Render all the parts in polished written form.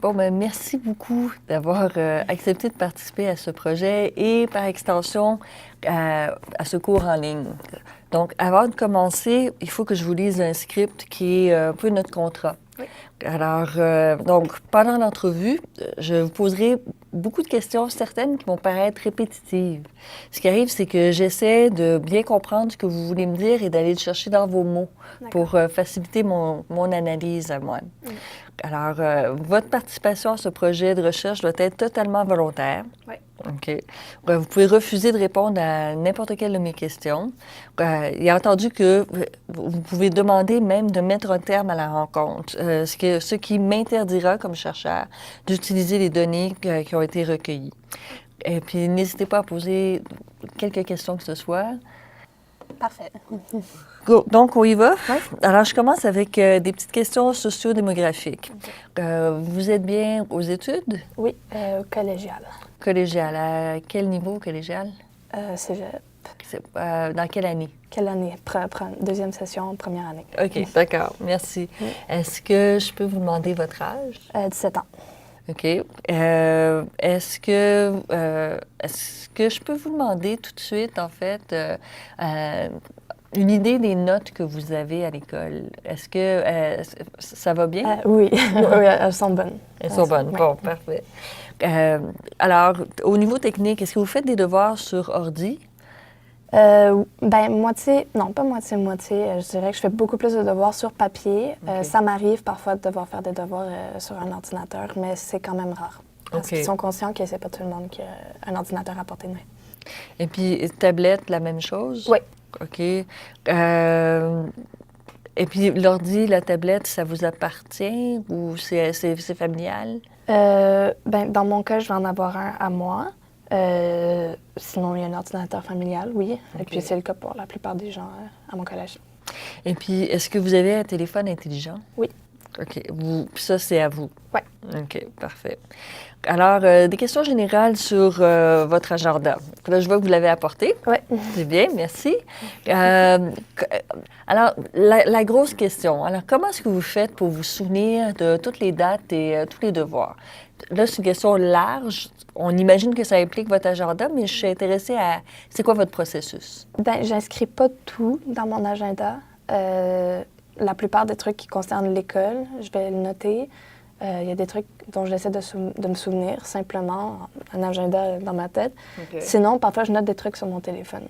Bon, ben, merci beaucoup d'avoir accepté de participer à ce projet et par extension à ce cours en ligne. Donc, avant de commencer, il faut que je vous lise un script qui est un peu notre contrat. Oui. Alors, donc, pendant l'entrevue, je vous poserai beaucoup de questions, certaines qui vont paraître répétitives. Ce qui arrive, c'est que j'essaie de bien comprendre ce que vous voulez me dire et d'aller le chercher dans vos mots pour faciliter mon analyse à moi. Alors, votre participation à ce projet de recherche doit être totalement volontaire. Oui. OK. Vous pouvez refuser de répondre à n'importe quelle de mes questions. Il est entendu que vous pouvez demander même de mettre un terme à la rencontre, ce qui m'interdira comme chercheur d'utiliser les données qui ont été recueillies. Et puis, n'hésitez pas à poser quelques questions que ce soit. Parfait. Go. Donc, on y va? Oui. Alors, je commence avec des petites questions socio-démographiques. Vous êtes bien aux études? Oui, collégial. Collégial. À quel niveau collégial? Cégep. Dans quelle année? Quelle année? Deuxième session, première année. OK, d'accord. Merci. Est-ce que je peux vous demander votre âge? 17 ans. OK. Est-ce que je peux vous demander tout de suite, en fait, une idée des notes que vous avez à l'école? Est-ce que ça va bien? Oui, oui, elles sont bonnes. Elles sont bonnes. Oui. Bon, parfait. Alors, au niveau technique, est-ce que vous faites des devoirs sur ordi? Moitié, non, pas moitié-moitié. Je dirais que je fais beaucoup plus de devoirs sur papier. OK. Ça m'arrive parfois de devoir faire des devoirs sur un ordinateur, mais c'est quand même rare. Parce OK. qu'ils sont conscients que c'est pas tout le monde qui a un ordinateur à portée de main. Et puis, tablette, la même chose? Oui. OK. Et puis, l'ordi, la tablette, ça vous appartient ou c'est familial? Dans mon cas, je vais en avoir un à moi. Sinon, il y a un ordinateur familial, oui. OK. Et puis, c'est le cas pour la plupart des gens à mon collège. Et puis, est-ce que vous avez un téléphone intelligent? Oui. OK. Ça, c'est à vous? Oui. OK, parfait. Alors, des questions générales sur votre agenda. Là, je vois que vous l'avez apporté. Oui. C'est bien, merci. Alors, la grosse question. Alors, comment est-ce que vous faites pour vous souvenir de toutes les dates et tous les devoirs? Là, c'est une question large. On imagine que ça implique votre agenda, mais je suis intéressée à... C'est quoi votre processus? J'inscris pas tout dans mon agenda. La plupart des trucs qui concernent l'école, je vais le noter. Il y a des trucs dont j'essaie de me souvenir, simplement, un agenda dans ma tête. OK. Sinon, parfois, je note des trucs sur mon téléphone.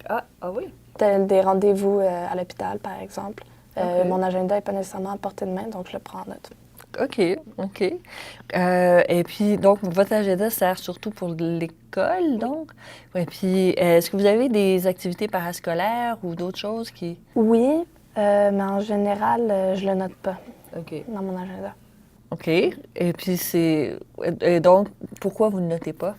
Ah oui? Des rendez-vous à l'hôpital, par exemple. OK. Mon agenda n'est pas nécessairement à portée de main, donc je le prends en note. OK, OK. Et puis, donc, votre agenda sert surtout pour l'école, donc? Et puis, est-ce que vous avez des activités parascolaires ou d'autres choses qui... Oui, mais en général, je le note pas OK. dans mon agenda. OK. Et puis, et donc, pourquoi vous ne notez pas?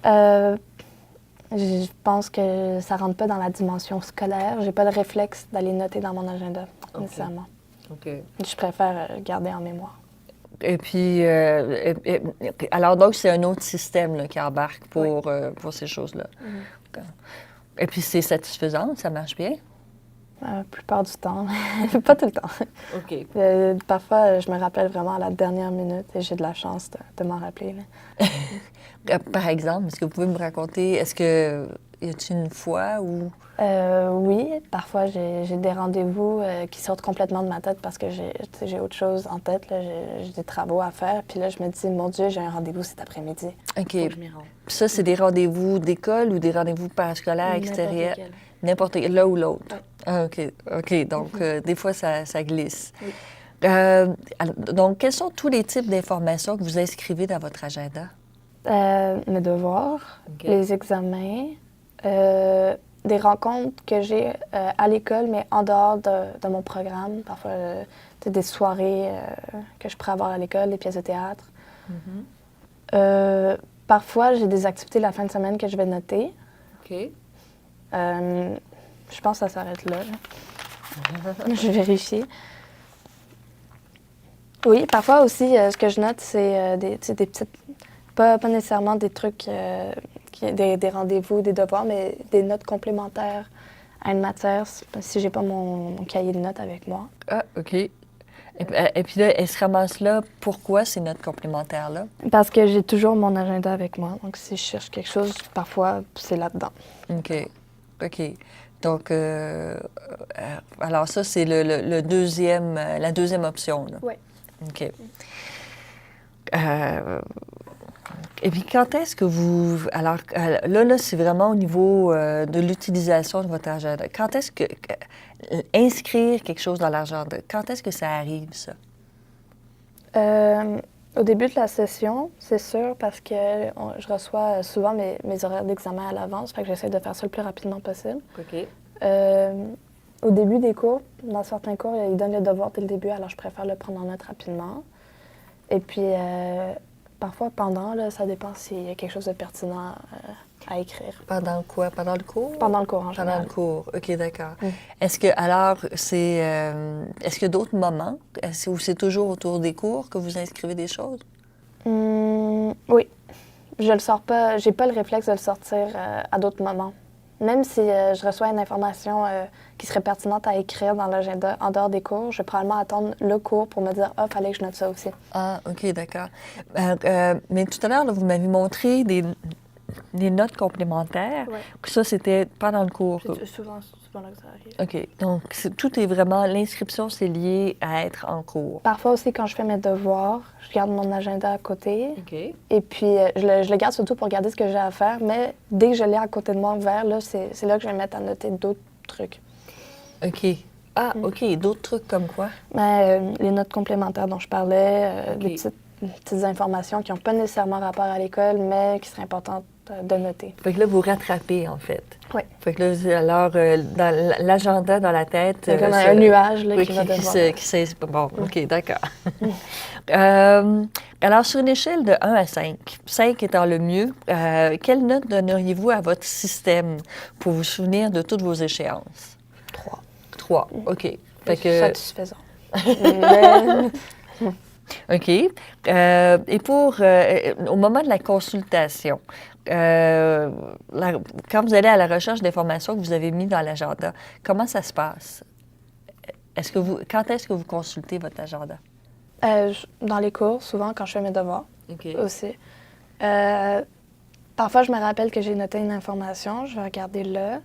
Je pense que ça rentre pas dans la dimension scolaire. J'ai pas le réflexe d'aller noter dans mon agenda, nécessairement. OK. Je préfère garder en mémoire. Et puis, alors, donc, c'est un autre système là, qui embarque pour ces choses-là. Et puis, c'est satisfaisant, ça marche bien? La plupart du temps. Pas tout le temps. OK. Parfois, je me rappelle vraiment à la dernière minute et j'ai de la chance de m'en rappeler. Là. Par exemple, est-ce que vous pouvez me raconter, y a-t-il une fois où... Oui, parfois j'ai des rendez-vous qui sortent complètement de ma tête parce que j'ai autre chose en tête. J'ai des travaux à faire. Puis là, je me dis, mon Dieu, j'ai un rendez-vous cet après-midi. OK. Faut que je m'y rende. Puis ça, c'est des rendez-vous d'école ou des rendez-vous parascolaires extérieurs? N'importe quel. N'importe quel, l'un ou l'autre? Ouais. Ah, OK. OK. Donc, des fois, ça glisse. Oui. Donc, quels sont tous les types d'informations que vous inscrivez dans votre agenda? Mes devoirs, OK. les examens, des rencontres que j'ai à l'école, mais en dehors de mon programme. Parfois, des soirées que je pourrais avoir à l'école, des pièces de théâtre. Parfois, j'ai des activités la fin de semaine que je vais noter. OK. Je pense que ça s'arrête là. Je vais vérifier. Oui, parfois aussi, ce que je note, c'est des petites... Pas nécessairement des trucs, des rendez-vous, des devoirs, mais des notes complémentaires à une matière si j'ai pas mon cahier de notes avec moi. Ah, OK. Et puis là, elle se ramasse là. Pourquoi ces notes complémentaires-là? Parce que j'ai toujours mon agenda avec moi. Donc, si je cherche quelque chose, parfois, c'est là-dedans. OK. OK. Donc, alors ça, c'est le deuxième, la deuxième option, là. Oui. OK. Et puis, quand est-ce que vous... Alors, là, c'est vraiment au niveau de l'utilisation de votre agenda. Quand est-ce que... inscrire quelque chose dans l'agenda, quand est-ce que ça arrive, ça? Au début de la session, c'est sûr, parce que je reçois souvent mes horaires d'examen à l'avance, fait que j'essaie de faire ça le plus rapidement possible. OK. Au début des cours, dans certains cours, ils donnent le devoir dès le début, alors je préfère le prendre en note rapidement. Et puis, parfois, pendant, là, ça dépend s'il y a quelque chose de pertinent à écrire. Pendant quoi? Pendant le cours? Pendant le cours, en général. Pendant le cours, OK, d'accord. Mm. Est-ce que, alors, est-ce qu'il y a d'autres moments, ou c'est toujours autour des cours que vous inscrivez des choses? Oui. Je le sors pas, j'ai pas le réflexe de le sortir à d'autres moments. Même si je reçois une information qui serait pertinente à écrire dans l'agenda en dehors des cours, je vais probablement attendre le cours pour me dire « Ah, fallait que je note ça aussi ». Ah, OK, d'accord. Mais tout à l'heure, là, vous m'avez montré des notes complémentaires. Ouais. Ça, c'était pendant le cours. C'est souvent là que ça arrive. OK. Donc, tout est vraiment... L'inscription, c'est lié à être en cours. Parfois aussi, quand je fais mes devoirs, je garde mon agenda à côté. OK. Et puis, je le garde surtout pour regarder ce que j'ai à faire. Mais dès que je l'ai à côté de moi ouvert, là, c'est là que je vais mettre à noter d'autres trucs. OK. Ah, OK. D'autres trucs comme quoi? Les notes complémentaires dont je parlais, OK. des petites informations qui n'ont pas nécessairement rapport à l'école, mais qui seraient importantes de noter. Fait que là, vous rattrapez, en fait. Oui. Fait que là, alors, dans l'agenda, dans la tête... C'est comme un nuage là, oui, qui va devoir... Bon, OK, d'accord. Alors, sur une échelle de 1 à 5, 5 étant le mieux, quelle note donneriez-vous à votre système pour vous souvenir de toutes vos échéances? 3. 3, OK. Fait C'est que... satisfaisant. Mais- OK. Et au moment de la consultation, quand vous allez à la recherche d'informations que vous avez mis dans l'agenda, comment ça se passe? Quand est-ce que vous consultez votre agenda? Dans les cours, souvent, quand je fais mes devoirs OK. aussi. Parfois, je me rappelle que j'ai noté une information, je vais regarder là.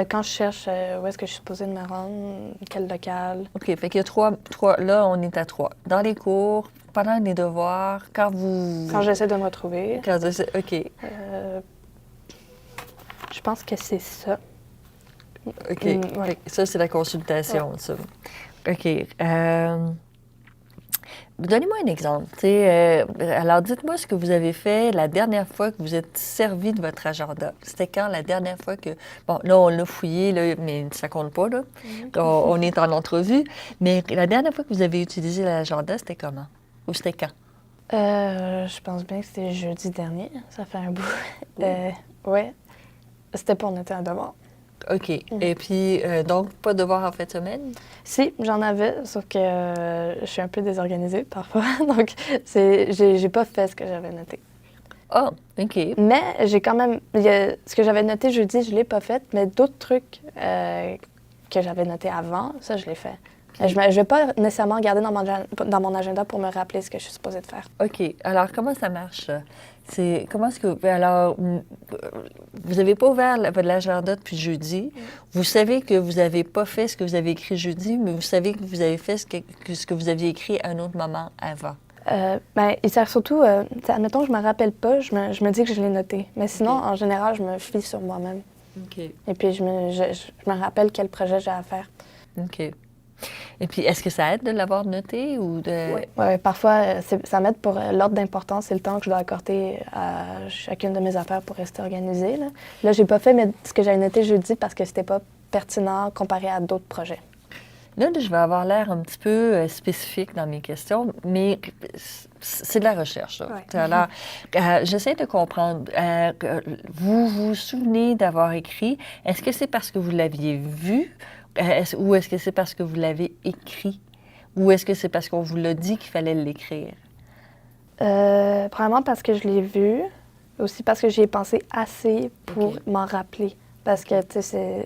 Quand je cherche où est-ce que je suis supposée de me rendre, quel local. OK. Fait qu'il y a trois. Là, on est à 3. Dans les cours, pendant les devoirs, quand vous... Quand j'essaie de me retrouver. OK. Je pense que c'est ça. OK. Ouais. Fait que ça, c'est la consultation, ça. OK. Donnez-moi un exemple. Alors, dites-moi ce que vous avez fait la dernière fois que vous êtes servi de votre agenda. C'était quand la dernière fois que... Bon, là, on l'a fouillé, là, mais ça compte pas, là. On est en entrevue. Mais la dernière fois que vous avez utilisé l'agenda, c'était comment? Ou c'était quand? Je pense bien que c'était jeudi dernier. Ça fait un bout. Oui. C'était pour noter un devoir. OK. Et puis, donc, pas de devoir en fin de semaine? Si, j'en avais, sauf que je suis un peu désorganisée parfois. Donc, j'ai pas fait ce que j'avais noté. Ah, OK. Mais j'ai quand même... ce que j'avais noté jeudi, je l'ai pas fait, mais d'autres trucs que j'avais notés avant, ça, je l'ai fait. Je vais pas nécessairement regarder dans mon agenda pour me rappeler ce que je suis supposée de faire. OK. Alors, comment ça marche, ça? Comment est-ce que... Alors, vous n'avez pas ouvert l'agenda depuis jeudi. Vous savez que vous n'avez pas fait ce que vous avez écrit jeudi, mais vous savez que vous avez fait ce que vous aviez écrit à un autre moment avant. Il sert surtout... admettons que je me rappelle pas, je me dis que je l'ai noté. Mais sinon, en général, je me fie sur moi-même. OK. Et puis, je me rappelle quel projet j'ai à faire. OK. Et puis, est-ce que ça aide de l'avoir noté ou de... Oui, parfois, ça m'aide pour l'ordre d'importance et le temps que je dois accorder à chacune de mes affaires pour rester organisée. Là, j'ai pas fait ce que j'avais noté jeudi parce que c'était pas pertinent comparé à d'autres projets. Là, je vais avoir l'air un petit peu spécifique dans mes questions, mais c'est de la recherche. Là. Ouais. Alors, j'essaie de comprendre. Vous vous souvenez d'avoir écrit, est-ce que c'est parce que vous l'aviez vu ou est-ce que c'est parce que vous l'avez écrit? Ou est-ce que c'est parce qu'on vous l'a dit qu'il fallait l'écrire? Probablement parce que je l'ai vu, aussi parce que j'y ai pensé assez pour m'en rappeler. Parce que, tu sais,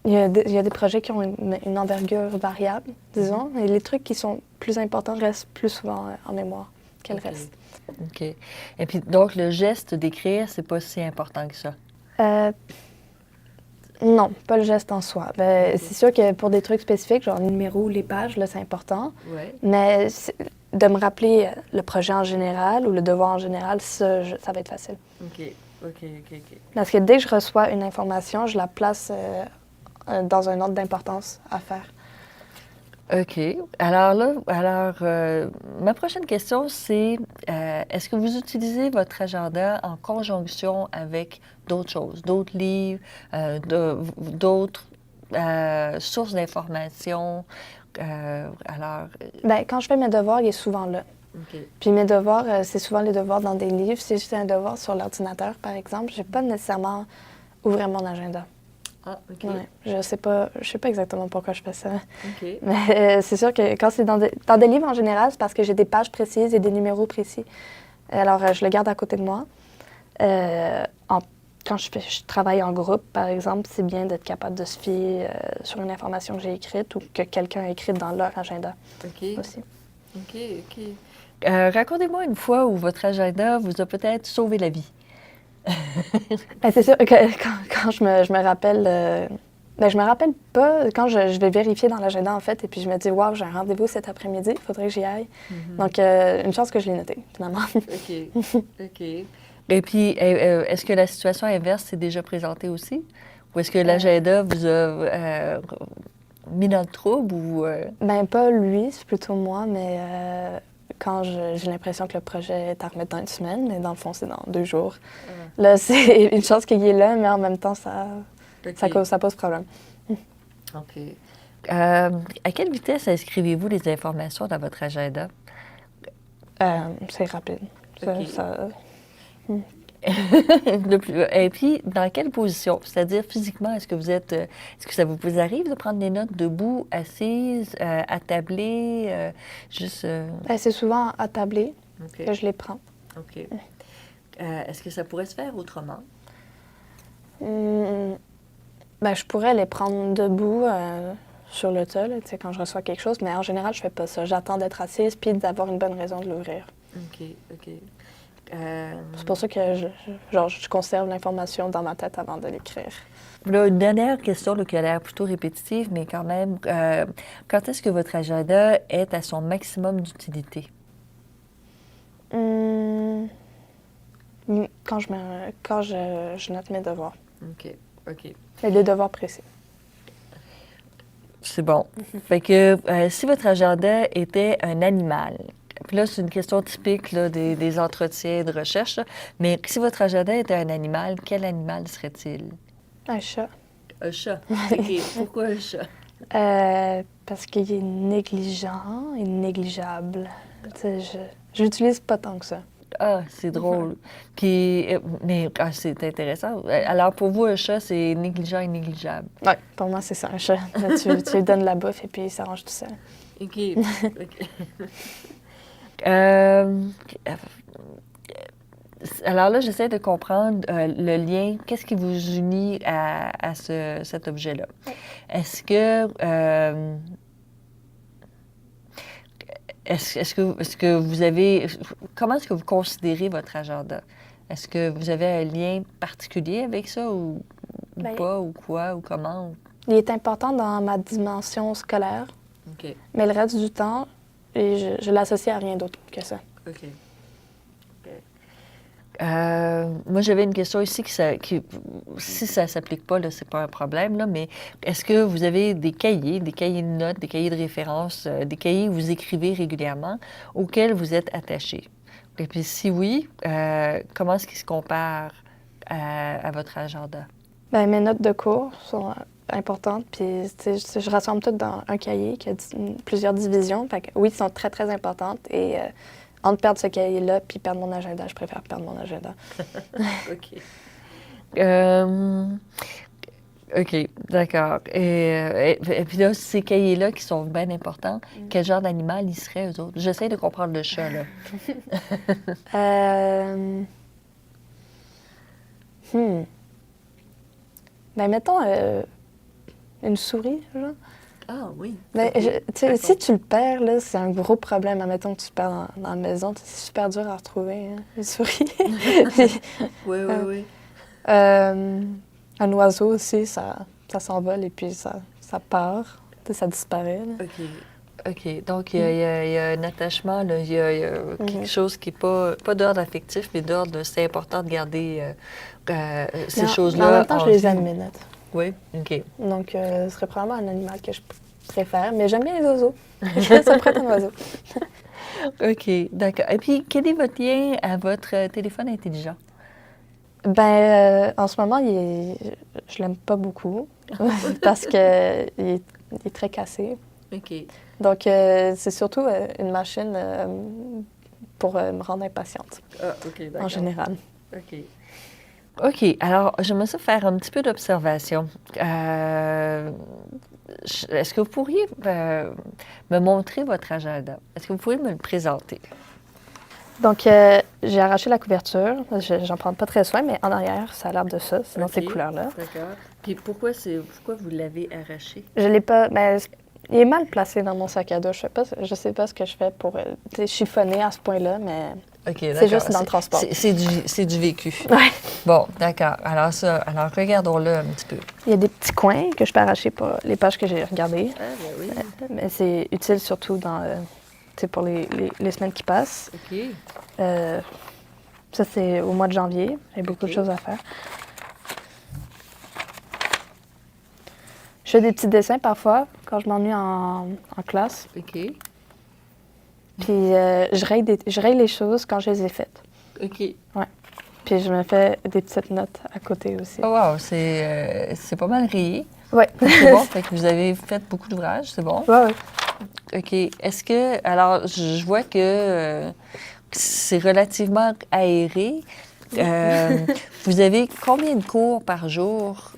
il y a des projets qui ont une envergure variable, disons, et les trucs qui sont plus importants restent plus souvent en mémoire qu'elle OK. reste. OK. Et puis, donc, le geste d'écrire, c'est pas si important que ça. Euh, non, pas le geste en soi. Ben, OK. c'est sûr que pour des trucs spécifiques, genre le numéro ou les pages, là, c'est important. Ouais. Mais de me rappeler le projet en général ou le devoir en général, ça va être facile. OK. OK, OK, OK. Parce que dès que je reçois une information, je la place dans un ordre d'importance à faire. OK. Alors là, ma prochaine question, c'est est-ce que vous utilisez votre agenda en conjonction avec d'autres choses, d'autres livres, d'autres sources d'informations? Alors, Ben, quand je fais mes devoirs, il est souvent là. OK. Puis mes devoirs, c'est souvent les devoirs dans des livres. Si j'ai un devoir sur l'ordinateur, par exemple, je ne vais pas nécessairement ouvrir mon agenda. Ah, OK. Ouais, je sais pas exactement pourquoi je fais ça. OK. Mais c'est sûr que quand c'est dans des livres en général, c'est parce que j'ai des pages précises et des numéros précis. Alors, je le garde à côté de moi. Quand je travaille en groupe, par exemple, c'est bien d'être capable de se fier sur une information que j'ai écrite ou que quelqu'un a écrite dans leur agenda OK. aussi. OK, OK. Racontez-moi une fois où votre agenda vous a peut-être sauvé la vie. Ben, c'est sûr que quand je me rappelle, ben, je me rappelle pas quand je vais vérifier dans l'agenda en fait, et puis je me dis, waouh, j'ai un rendez-vous cet après-midi, il faudrait que j'y aille. Donc, une chance que je l'ai noté, finalement. OK. OK. Et puis, est-ce que la situation inverse s'est déjà présentée aussi? Ou est-ce que l'agenda vous a mis dans le trouble ou... Ben, pas lui, c'est plutôt moi, mais quand j'ai l'impression que le projet est à remettre dans une semaine, mais dans le fond, c'est dans 2 jours. Là, c'est une chance qu'il est là, mais en même temps, ça pose problème. OK. À quelle vitesse inscrivez-vous les informations dans votre agenda? C'est rapide. OK. Et puis, dans quelle position? C'est-à-dire physiquement, est-ce que ça vous arrive de prendre des notes debout, assise, attablée, juste... Ben, c'est souvent attablé OK. que je les prends. OK. Est-ce que ça pourrait se faire autrement? Ben, je pourrais les prendre debout sur le tas, là, tu sais, quand je reçois quelque chose, mais en général, je fais pas ça. J'attends d'être assise puis d'avoir une bonne raison de l'ouvrir. OK, OK. C'est pour ça que je conserve l'information dans ma tête avant de l'écrire. Là, une dernière question là, qui a l'air plutôt répétitive, mais quand même, quand est-ce que votre agenda est à son maximum d'utilité? Quand je note mes devoirs. OK, OK. Et des devoirs précis. C'est bon. Fait que si votre agenda était un animal, puis là, c'est une question typique là, des entretiens de recherche, là, mais si votre agenda était un animal, quel animal serait-il? Un chat. Un chat. OK. Pourquoi un chat? Parce qu'il est négligeant et négligeable. Tu sais, je l'utilise pas tant que ça. Ah, c'est drôle. Puis, mais c'est intéressant. Alors, pour vous, un chat, c'est négligent et négligeable. Oui, pour moi, c'est ça, un chat. Là, tu lui donnes la bouffe et puis il s'arrange tout seul. OK. OK. Euh, alors là, j'essaie de comprendre le lien. Qu'est-ce qui vous unit à cet objet-là? Est-ce que... est-ce que vous avez... Comment est-ce que vous considérez votre agenda? Est-ce que vous avez un lien particulier avec ça ou Ben, pas, ou quoi, ou comment? Il est important dans ma dimension scolaire, OK. mais le reste du temps, je l'associe à rien d'autre que ça. OK. Moi, j'avais une question ici si ça ne s'applique pas, là, c'est pas un problème, là, mais est-ce que vous avez des cahiers de notes, des cahiers de référence, des cahiers où vous écrivez régulièrement, auxquels vous êtes attaché? Et puis, si oui, comment est-ce qu'ils se comparent à votre agenda? Ben, mes notes de cours sont importantes, puis je rassemble tout dans un cahier qui a plusieurs divisions. Fait que, oui, ils sont très, très importantes et entre perdre ce cahier-là puis perdre mon agenda, je préfère perdre mon agenda. OK. OK, d'accord. Et puis là, ces cahiers-là qui sont bien importants, quel genre d'animal ils seraient, eux autres? J'essaie de comprendre le chat, là. Ben, mettons, une souris, genre. Ah oui. Mais Ok. tu sais, D'accord. si tu le perds, là, c'est un gros problème. Admettons que tu le perds dans la maison, c'est super dur à retrouver, hein, une souris. Oui, oui, Euh, oui. un oiseau aussi, ça s'envole et puis ça part, tu sais, ça disparaît. Là. OK. OK. Donc, il y a un attachement, là. Il y a quelque Mhm. chose qui n'est pas d'ordre affectif, mais d'ordre, c'est important de garder ces Mais en choses-là même temps, en je les vie. aime, mes notes. Oui. OK. Donc, ce serait probablement un animal que je préfère. Mais j'aime bien les oiseaux. Ça pourrait être un oiseau. OK. D'accord. Et puis, quel est votre lien à votre téléphone intelligent? En ce moment, je l'aime pas beaucoup parce que il est très cassé. OK. Donc, c'est surtout une machine pour me rendre impatiente, Ah, OK, en d'accord. général. OK. OK. Alors, j'aimerais ça faire un petit peu d'observation. Est-ce que vous pourriez me montrer votre agenda? Est-ce que vous pourriez me le présenter? Donc, j'ai arraché la couverture. J'en prends pas très soin, mais en arrière, ça a l'air de ça. C'est dans ces OK. couleurs-là. D'accord. Puis pourquoi vous l'avez arraché? Je l'ai pas. Ben, il est mal placé dans mon sac à dos. Je sais pas ce que je fais pour tu sais, chiffonner à ce point-là, mais OK, c'est d'accord. juste dans le transport. C'est du vécu. Ouais. Bon, d'accord. Alors regardons-le un petit peu. Il y a des petits coins que je peux arracher pour les pages que j'ai regardées. Ah, ben oui. Mais c'est utile surtout tu sais, pour les semaines qui passent. OK. Ça, c'est au mois de janvier. J'ai beaucoup de OK. choses à faire. Je fais des petits dessins parfois quand je m'ennuie en classe. OK. Puis je raye les choses quand je les ai faites. OK. Puis je me fais des petites notes à côté aussi. Oh, wow, c'est pas mal rayé. Ouais. C'est bon, fait que vous avez fait beaucoup d'ouvrages, c'est bon. Ouais, ouais. OK. Est-ce que... Alors, je vois que c'est relativement aéré. Vous avez combien de cours par jour?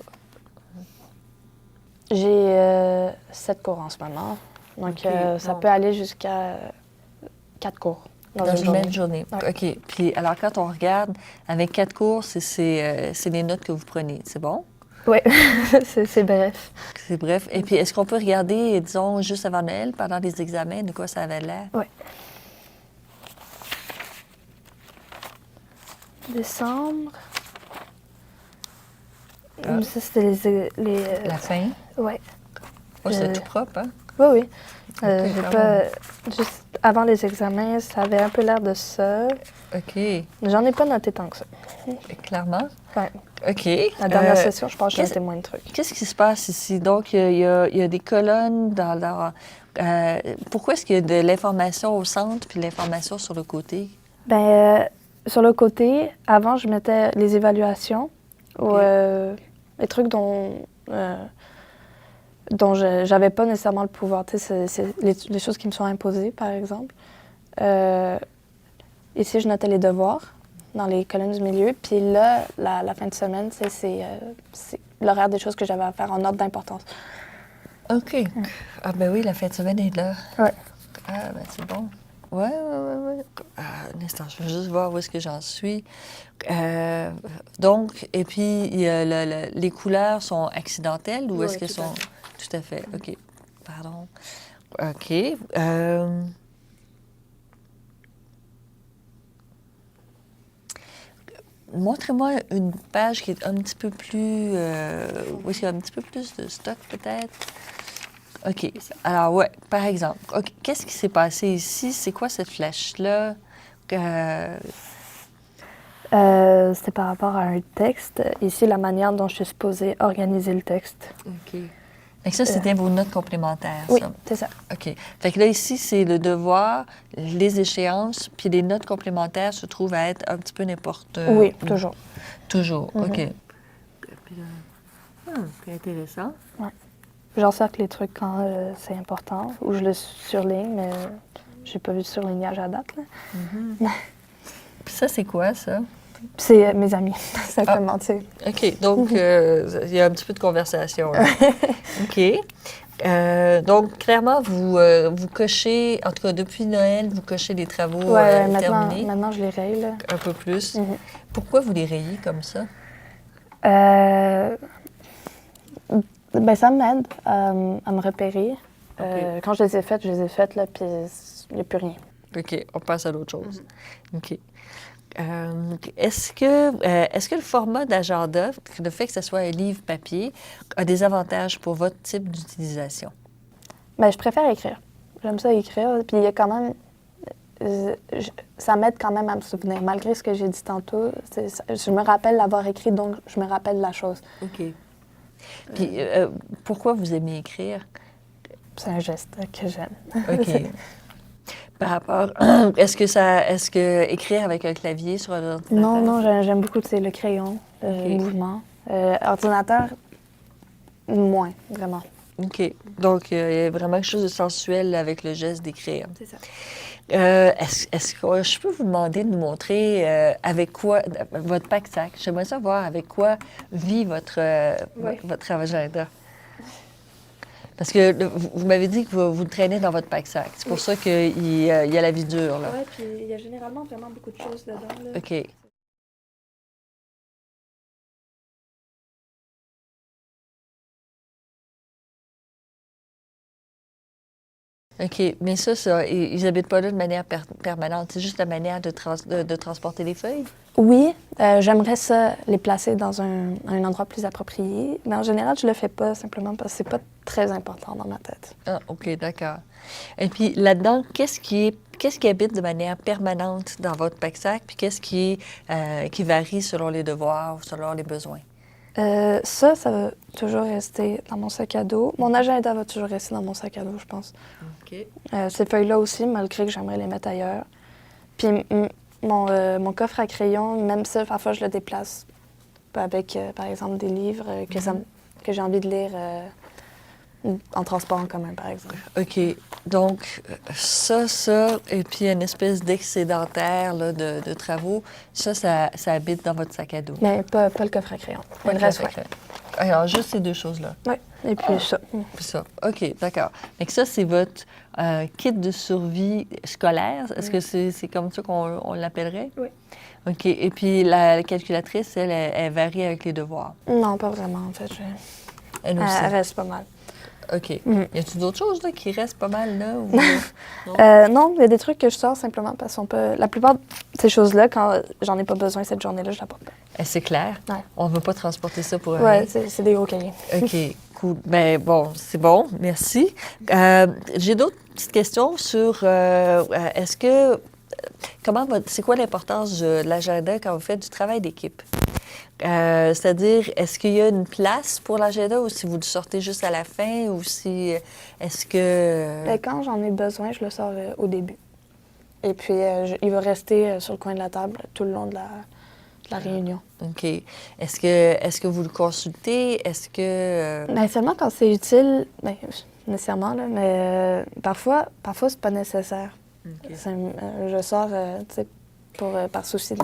J'ai 7 cours en ce moment. Donc, OK, ça bon. peut aller jusqu'à 4 cours dans une Une journée. même journée. Ouais. OK. Puis, alors, quand on regarde, avec 4 cours, c'est les notes que vous prenez. C'est bon? Oui, c'est bref. C'est bref. Et puis, est-ce qu'on peut regarder, disons, juste avant Noël, pendant les examens, de quoi ça avait l'air? Oui. Décembre. Ah. Ça, c'était les La fin? ouais. Oh, c'est Euh, tout propre, hein? Oui, oui. OK, J'ai quand pas... même. Juste avant les examens, ça avait un peu l'air de ça. OK. J'en ai pas noté tant que ça. Clairement. Ouais. OK. La dernière Euh, session, je pense que j'ai qu'est-ce- noté moins de trucs. Qu'est-ce qui se passe ici? Donc, il y a des colonnes dans leur... pourquoi est-ce qu'il y a de l'information au centre puis de l'information sur le côté? Sur le côté, avant, je mettais les évaluations ou Ok. les trucs dont j'avais pas nécessairement le pouvoir. Tu sais, c'est les choses qui me sont imposées, par exemple. Ici, je notais les devoirs dans les colonnes du milieu. Puis là, la fin de semaine, c'est l'horaire des choses que j'avais à faire en ordre d'importance. OK. Ah, ben oui, la fin de semaine est là. Ouais. Ah, ben c'est bon. Ouais, ouais, ouais, ouais. Ah, un instant, je vais juste voir où est-ce que j'en suis. Donc, et puis, il y a les couleurs sont accidentelles ou Oui, est-ce qu'elles tout à sont... fait. Tout à fait, OK. Pardon. OK. Montrez-moi une page qui est un petit peu plus... où est-ce qu'il y a un petit peu plus de stock, peut-être? OK. Alors, ouais, par exemple. OK. Qu'est-ce qui s'est passé ici? C'est quoi cette flèche-là? C'était par rapport à un texte. Ici, la manière dont je suis supposée organiser le texte. OK. Fait que ça, c'était vos notes complémentaires, Oui, ça? c'est ça. OK. Fait que là, ici, c'est le devoir, les échéances, puis les notes complémentaires se trouvent à être un petit peu n'importe Oui, où. toujours. Toujours, Mhm. OK. Puis là, c'est intéressant. J'encercle les trucs quand c'est important, ou je le surligne, mais j'ai pas vu de surlignage à date. Là. Puis ça, c'est quoi, ça? C'est mes amis, simplement, tu sais. OK. Donc, il y a un petit peu de conversation, là. OK. Donc, clairement, vous cochez, en tout cas, depuis Noël, vous cochez les travaux Ouais, terminés. maintenant, je les raye, là. Un peu plus. Mhm. Pourquoi vous les rayez comme ça? Ben, ça m'aide à me repérer. Quand je les ai faites, là, puis il n'y a plus rien. OK, on passe à d'autres choses. OK. Est-ce que le format d'agenda, le fait que ce soit un livre papier, a des avantages pour votre type d'utilisation? Ben, je préfère écrire. J'aime ça écrire. Puis il y a quand même... ça m'aide quand même à me souvenir. Malgré ce que j'ai dit tantôt, je me rappelle l'avoir écrit, donc je me rappelle la chose. OK. Puis pourquoi vous aimez écrire? C'est un geste que j'aime. OK. Par rapport, est-ce que écrire avec un clavier sur un ordinateur? Non, j'aime beaucoup le crayon, le mouvement. Ordinateur, moins, vraiment. OK. Donc, il y a vraiment quelque chose de sensuel avec le geste d'écrire. C'est ça. Est-ce que je peux vous demander de nous montrer avec quoi, votre pack-sac? J'aimerais savoir avec quoi vit votre agenda. Parce que vous m'avez dit que vous le traînez dans votre pack-sac. C'est pour ça qu'il y a la vie dure, là. Oui, puis il y a généralement vraiment beaucoup de choses dedans, là. OK. OK. Mais ça, ils n'habitent pas là de manière permanente. C'est juste la manière de transporter les feuilles? Oui, j'aimerais ça les placer dans un endroit plus approprié. Mais en général, je le fais pas simplement parce que c'est pas très important dans ma tête. Ah, OK, d'accord. Et puis là-dedans, qu'est-ce qui habite de manière permanente dans votre pack-sac, puis qu'est-ce qui varie selon les devoirs ou selon les besoins? Ça va toujours rester dans mon sac à dos. Mon agenda va toujours rester dans mon sac à dos, je pense. OK. Ces feuilles-là aussi, malgré que j'aimerais les mettre ailleurs. Puis mon coffre à crayon, même ça, parfois je le déplace avec, par exemple, des livres que j'ai envie de lire en transport en commun, par exemple. OK. Donc, ça, et puis une espèce d'excédentaire là, de travaux, ça habite dans votre sac à dos. Mais pas le coffre à crayon. Pas le le reste, coffre à ouais. crayon. Alors, juste ces deux choses-là. Oui, et puis ça. Puis ça. OK, d'accord. Donc ça, c'est votre kit de survie scolaire. Est-ce que c'est comme ça qu'on l'appellerait? Oui. OK. Et puis la calculatrice, elle varie avec les devoirs. Non, pas vraiment, en fait. Elle aussi. Elle reste pas mal. OK. Y a-t-il d'autres choses là, qui restent pas mal là? Ou... Non, il y a des trucs que je sors simplement parce qu'on peut... La plupart de ces choses-là, quand j'en ai pas besoin cette journée-là, je la porte pas. C'est clair. Ouais. On ne veut pas transporter ça pour Oui, rien. c'est des gros cahiers. OK, cool. Bien, bon, c'est bon. Merci. J'ai d'autres petites questions sur est-ce que... c'est quoi l'importance de l'agenda quand vous faites du travail d'équipe? C'est-à-dire, est-ce qu'il y a une place pour l'agenda ou si vous le sortez juste à la fin ou si... Est-ce que... Ben, quand j'en ai besoin, je le sors au début. Et puis, il va rester sur le coin de la table tout le long de la réunion. OK. Est-ce que vous le consultez? Est-ce que... Ben, seulement quand c'est utile, ben, nécessairement, là, mais parfois, c'est pas nécessaire. OK. Je sors, tu sais, par souci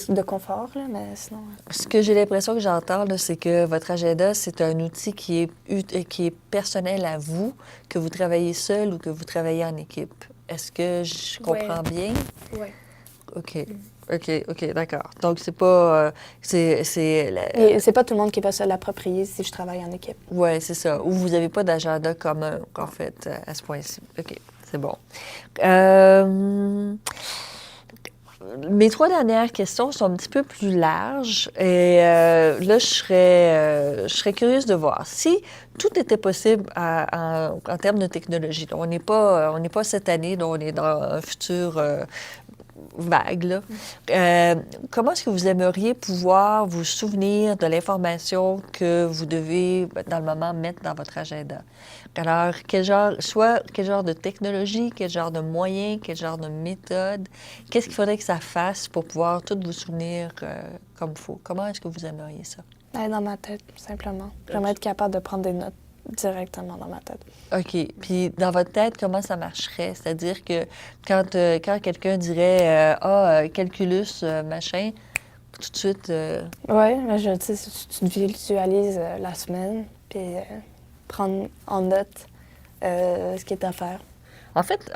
de confort, là, mais sinon... Ce que j'ai l'impression que j'entends, là, c'est que votre agenda, c'est un outil qui est personnel à vous, que vous travaillez seul ou que vous travaillez en équipe. Est-ce que je comprends bien? Oui. OK. OK, d'accord. Donc, c'est pas... Et c'est pas tout le monde qui va se l'approprier si je travaille en équipe. Oui, c'est ça. Ou vous n'avez pas d'agenda commun, en fait, à ce point-ci. OK, c'est bon. Mes 3 dernières questions sont un petit peu plus larges et là, je serais curieuse de voir si tout était possible en termes de technologie. Donc, on n'est pas cette année, donc on est dans un futur vague. Là. Comment est-ce que vous aimeriez pouvoir vous souvenir de l'information que vous devez, dans le moment, mettre dans votre agenda? Alors, quel genre de technologie, quel genre de moyens, quel genre de méthode, qu'est-ce qu'il faudrait que ça fasse pour pouvoir tout vous souvenir comme il faut? Comment est-ce que vous aimeriez ça? Dans ma tête, simplement. J'aimerais être capable de prendre des notes directement dans ma tête. OK. Puis, dans votre tête, comment ça marcherait? C'est-à-dire que quand quelqu'un dirait calculus, machin, tout de suite... Oui, mais tu visualises la semaine, puis prendre en note ce qui est à faire. En fait,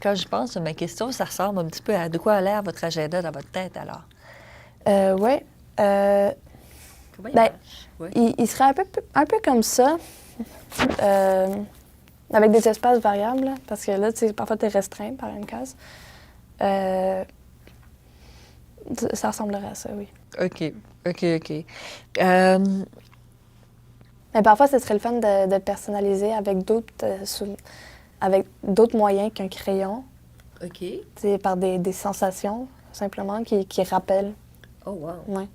quand je pense à ma question, ça ressemble un petit peu à de quoi a l'air votre agenda dans votre tête, alors? Oui. Comment il Ben, marche? Ouais. il serait un peu comme ça, avec des espaces variables, là, parce que là, tu sais, parfois, tu es restreint par une case. Ça ressemblerait à ça, oui. OK. Mais parfois, ce serait le fun de le personnaliser avec d'autres moyens qu'un crayon, OK. tu sais, par des sensations, simplement, qui rappellent. Oh, wow. Ouais.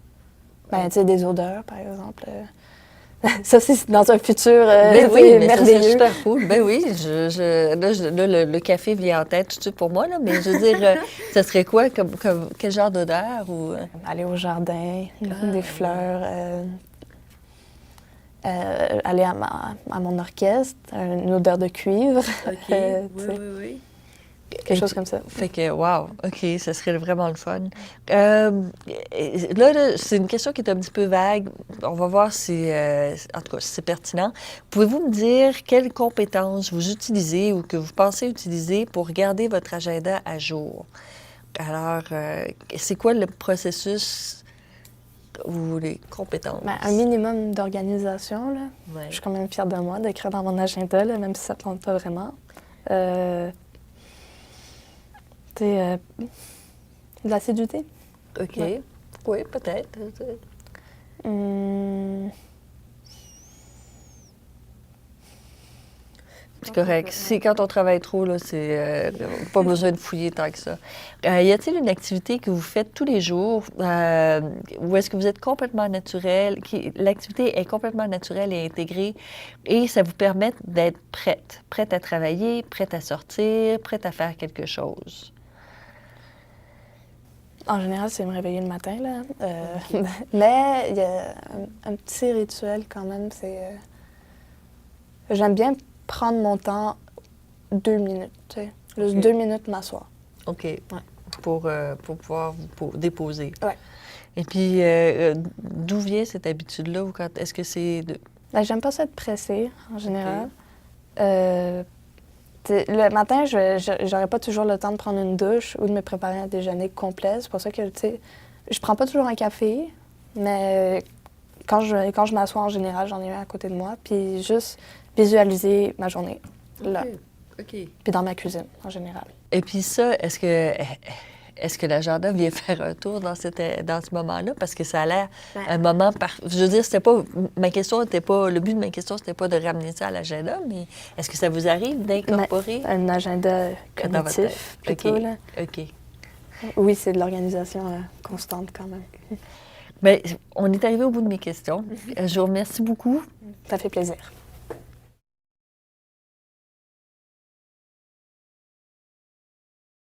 Ben, tu sais, des odeurs, par exemple. Ça, c'est dans un futur Ben tu oui, sais, mais ça serait merveilleux. super cool. Ben oui, là, le café vient en tête tout de suite pour moi, là, mais je veux dire, ça serait quoi, quel genre d'odeur ou... Aller au jardin, Ah, des fleurs, aller à mon orchestre, une odeur de cuivre, OK, tu sais, oui. quelque chose comme ça. Fait que, wow, OK, ça serait vraiment le fun. C'est une question qui est un petit peu vague. On va voir si, en tout cas, si c'est pertinent. Pouvez-vous me dire quelles compétences vous utilisez ou que vous pensez utiliser pour garder votre agenda à jour? Alors, c'est quoi le processus ou les compétences? Ben, un minimum d'organisation, là. Ouais. Je suis quand même fière de moi d'écrire dans mon agenda, là, même si ça ne tente pas vraiment. Tu sais, de l'assiduité. OK. Ouais. Oui, peut-être. C'est correct. Si quand on travaille trop, là, c'est pas besoin de fouiller tant que ça. Y a-t-il une activité que vous faites tous les jours où est-ce que vous êtes complètement naturel, l'activité est complètement naturelle et intégrée et ça vous permet d'être prête à travailler, prête à sortir, prête à faire quelque chose? En général, c'est me réveiller le matin, là. Mais il y a un petit rituel quand même, c'est... j'aime bien prendre mon temps 2 minutes, tu sais. Juste OK. 2 minutes m'asseoir. OK. Pour pouvoir vous déposer. Ouais. Et puis, d'où vient cette habitude-là? Ou est-ce que c'est... Ben, j'aime pas ça être pressée, en général. Le matin, j'aurais pas toujours le temps de prendre une douche ou de me préparer un déjeuner complet. C'est pour ça que, tu sais, je prends pas toujours un café, mais quand je m'assois en général, j'en ai un à côté de moi, puis juste visualiser ma journée, là. OK. Puis dans ma cuisine, en général. Et puis ça, est-ce que l'agenda vient faire un tour dans ce moment-là? Parce que ça a l'air un moment... Je veux dire, c'était pas... Le but de ma question, c'était pas de ramener ça à l'agenda, mais est-ce que ça vous arrive d'incorporer Un agenda dans votre tête? cognitif, plutôt, là. OK. Oui, c'est de l'organisation constante, quand même. Bien, on est arrivé au bout de mes questions. Je vous remercie beaucoup. Ça fait plaisir.